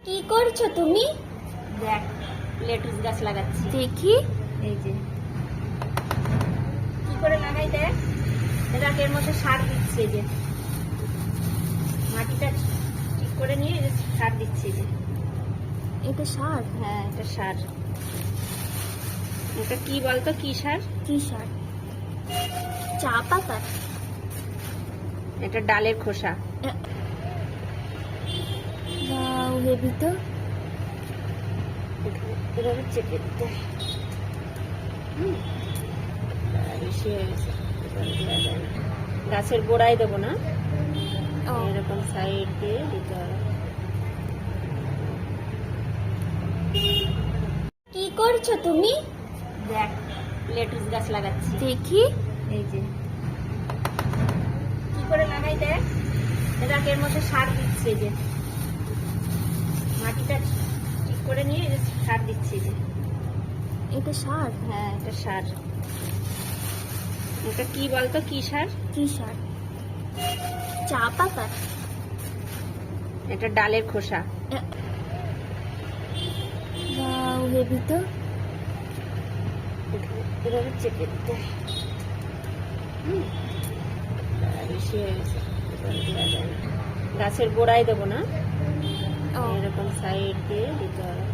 কি করছো তুমি? দেখ, লেটুস গাছ লাগাচ্ছি। দেখি। এই যে কি করে লাগাই দেখ। দেখ, এর মধ্যে সার দিচ্ছে। এই যে মাটিটা ঠিক করে নিয়ে এই যে সার দিচ্ছে। এই যে এটা সার? হ্যাঁ, এটা সার। এটা কি বলতো, কি সার? কি সার? চা পাতা? এটা ডালের খোসা। ওয়াও, হেভি তো। এভাবে চেপে দিতে। বেশি হয়ে গেছে, দেওয়া যায় না। গাছের গোড়ায় দেবো না, ও, এরকম সাইড দিয়ে দিতে হবে। কি করছো তুমি? দেখ, লেটুস গাছ লাগাচ্ছি। দেখি। এই যে কি করে লাগাই দেখ। দেখ, এর মধ্যে সার দিচ্ছে। এই যে মাটিটা ঠিক করে নিয়ে এই যে সার দিচ্ছে। এই যে এটা সার? হ্যাঁ, এটা সার। এটা কি বলতো, কি সার? কি সার? চা পাতা? এটা ডালের খোসা। ওয়াও, হেভি তো। এভাবে চেপে দিতে। বেশি হয়ে গেছে, দেওয়া যায় না। গাছের গোড়ায় দেবো না, ও, এরকম সাইড দিয়ে দিতে হবে।